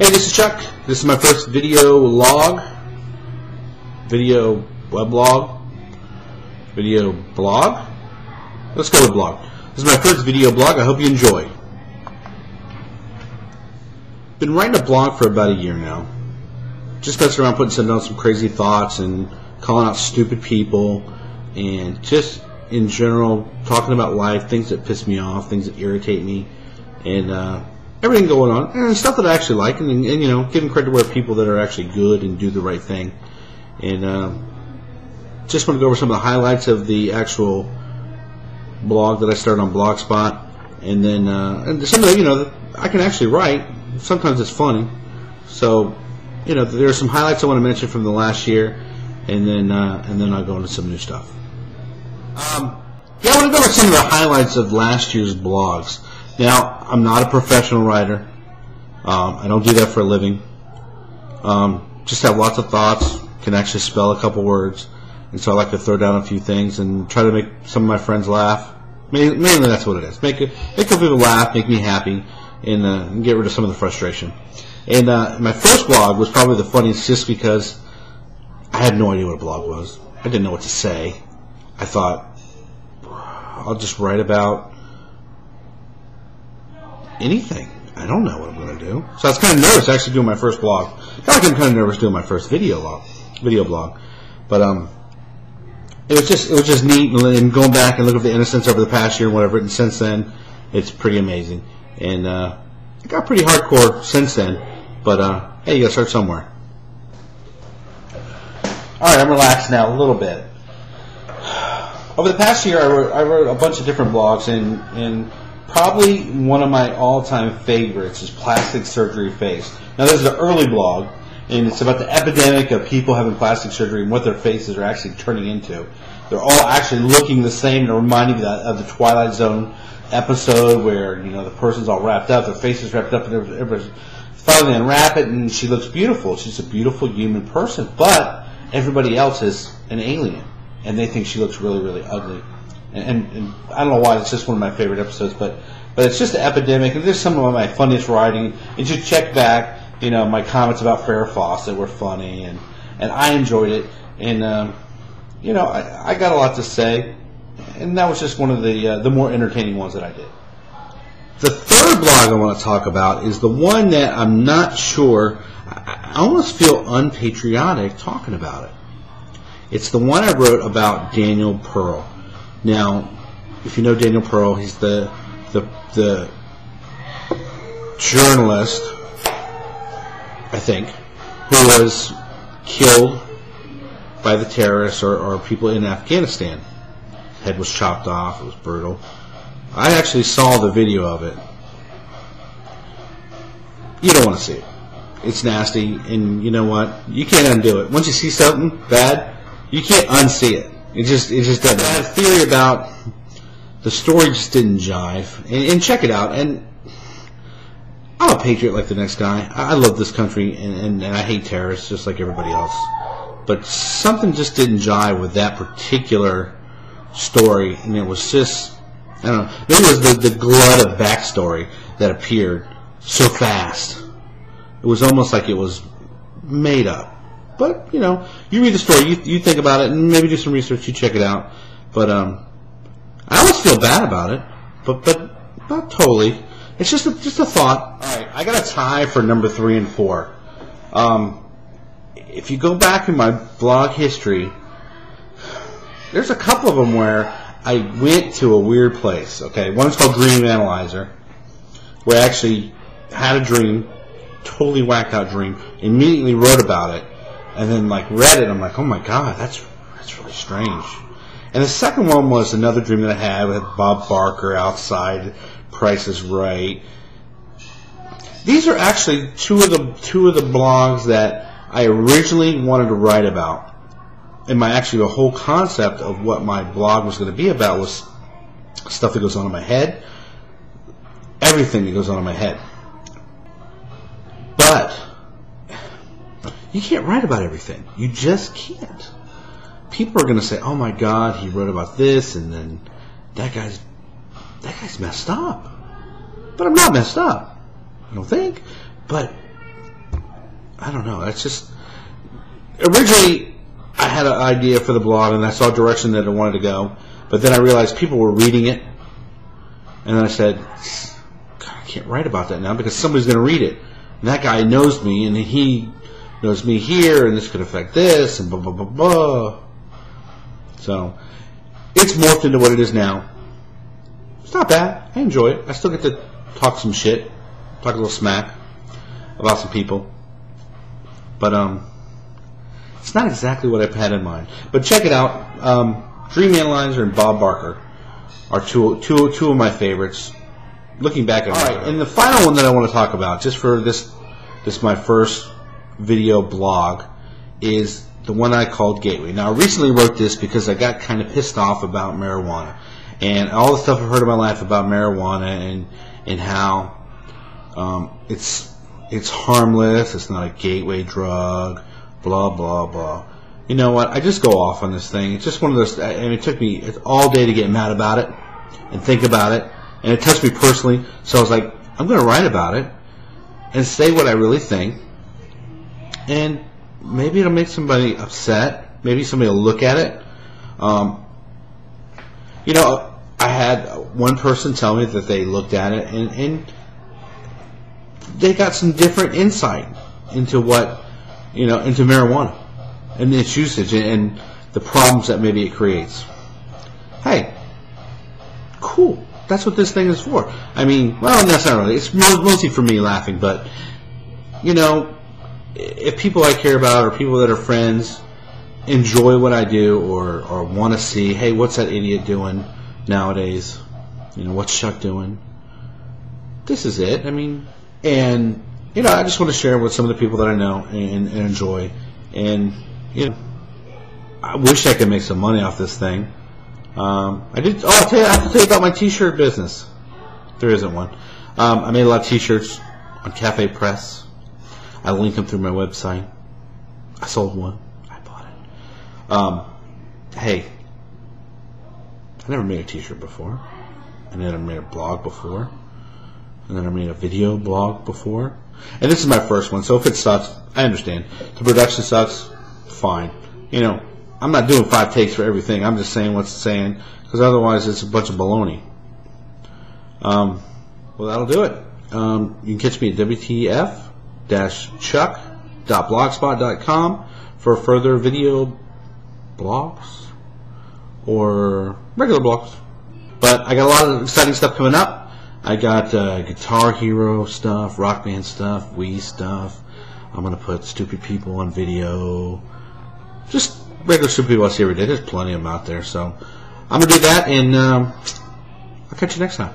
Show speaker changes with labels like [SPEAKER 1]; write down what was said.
[SPEAKER 1] Hey, this is Chuck. This is my first video weblog, video blog. Let's go with blog. This is my first video blog. I hope you enjoy. Been writing a blog for about a year now. Just messing around, putting down some crazy thoughts and calling out stupid people, and just in general talking about life, things that piss me off, things that irritate me, and everything going on, and stuff that I actually like, and you know, giving credit to where people that are actually good and do the right thing. And just want to go over some of the highlights of the actual blog that I started on Blogspot, and then and some of the, you know, that I can actually write. Sometimes it's funny, so you know, there are some highlights I want to mention from the last year, and then I'll go into some new stuff. Yeah, I want to go over some of the highlights of last year's blogs. Now, I'm not a professional writer. I don't do that for a living. Just have lots of thoughts, can actually spell a couple words, and so I like to throw down a few things and try to make some of my friends laugh. Mainly that's what it is. Make people laugh, make me happy, and get rid of some of the frustration. And my first blog was probably the funniest just because I had no idea what a blog was. I didn't know what to say. I thought, I'll just write about anything. I don't know what I'm going to do. So I was kind of nervous actually doing my first blog. I feel like I'm kind of nervous doing my first video blog. But it was just neat, and going back and looking at the innocence over the past year and whatever, and since then it's pretty amazing. And it got pretty hardcore since then. But hey, you got to start somewhere. All right, I'm relaxed now a little bit. Over the past year, I wrote a bunch of different blogs, and probably one of my all-time favorites is Plastic Surgery Face. Now, this is an early blog, and it's about the epidemic of people having plastic surgery and what their faces are actually turning into. They're all actually looking the same, and reminding me of the Twilight Zone episode where, you know, the person's all wrapped up, their face is wrapped up, and everybody's finally unwrap it, and she looks beautiful. She's a beautiful human person, but everybody else is an alien, and they think she looks really, really ugly. And I don't know why, it's just one of my favorite episodes, but it's just an epidemic, and there's some of my funniest writing. And you check back, you know, my comments about Farrah Fawcett were funny, and I enjoyed it, and you know, I got a lot to say, and that was just one of the more entertaining ones that I did. The third blog I want to talk about is the one that I'm not sure, I almost feel unpatriotic talking about it. It's the one I wrote about Daniel Pearl. Now, if you know Daniel Pearl, he's the journalist, I think, who was killed by the terrorists or people in Afghanistan. Head was chopped off. It was brutal. I actually saw the video of it. You don't want to see it. It's nasty, and you know what? You can't undo it. Once you see something bad, you can't unsee it. It just doesn't. I had a theory about the story just didn't jive. And check it out. And I'm a patriot like the next guy. I love this country, and I hate terrorists just like everybody else. But something just didn't jive with that particular story, and it was just, I don't know, maybe it was the glut of backstory that appeared so fast. It was almost like it was made up. But, you know, you read the story, you think about it, and maybe do some research, you check it out. But I always feel bad about it, but not totally. It's just a thought. All right, I got a tie for number 3 and 4. If you go back in my blog history, there's a couple of them where I went to a weird place. Okay, one's called Dream Analyzer, where I actually had a dream, totally whacked out dream, immediately wrote about it, and then like read it. I'm like, oh my god, that's really strange. And the second one was another dream that I had with Bob Barker outside, Price is Right. These are actually two of the blogs that I originally wanted to write about. And the whole concept of what my blog was going to be about was stuff that goes on in my head, everything that goes on in my head. But you can't write about everything. You just can't. People are going to say, "Oh my God, he wrote about this," and then that guy's messed up. But I'm not messed up, I don't think. But I don't know. It's just originally I had an idea for the blog and I saw a direction that I wanted to go, but then I realized people were reading it, and then I said, God, I can't write about that now because somebody's going to read it. And that guy knows me, and he knows me here, and this could affect this, and blah, blah, blah, blah. So it's morphed into what it is now. It's not bad. I enjoy it. I still get to talk some shit, talk a little smack about some people. But it's not exactly what I've had in mind. But check it out. Dream Analyzer and Bob Barker are two of my favorites. Looking back at it. All right, and the final one that I want to talk about, just for this my first video blog, is the one I called Gateway. Now, I recently wrote this because I got kind of pissed off about marijuana and all the stuff I've heard in my life about marijuana and how it's harmless, it's not a gateway drug, blah blah blah. You know what? I just go off on this thing. It's just one of those. And it took me all day to get mad about it and think about it, and it touched me personally. So I was like, I'm going to write about it and say what I really think, and maybe it'll make somebody upset. Maybe somebody will look at it. You know, I had one person tell me that they looked at it and they got some different insight into what, you know, into marijuana and its usage and the problems that maybe it creates. Hey, cool. That's what this thing is for. I mean, well, that's not really. It's mostly for me laughing, but, you know, if people I care about or people that are friends enjoy what I do or want to see, hey, what's that idiot doing nowadays? You know, what's Chuck doing? This is it. I mean, and, you know, I just want to share with some of the people that I know and enjoy. And, you know, I wish I could make some money off this thing. I have to tell you about my t-shirt business. There isn't one. I made a lot of t-shirts on Cafe Press. I link them through my website. I sold one. I bought it. Hey, I never made a t-shirt before. I never made a blog before. And then I made a video blog before. And this is my first one, so if it sucks, I understand. The production sucks, fine. You know, I'm not doing 5 takes for everything. I'm just saying what's saying, because otherwise it's a bunch of baloney. Well, that'll do it. You can catch me at wtf-chuck.blogspot.com for further video blogs or regular blogs. But I got a lot of exciting stuff coming up. I got Guitar Hero stuff, Rock Band stuff, Wii stuff. I'm going to put stupid people on video. Just regular stupid people I see every day. There's plenty of them out there. So I'm going to do that, and I'll catch you next time.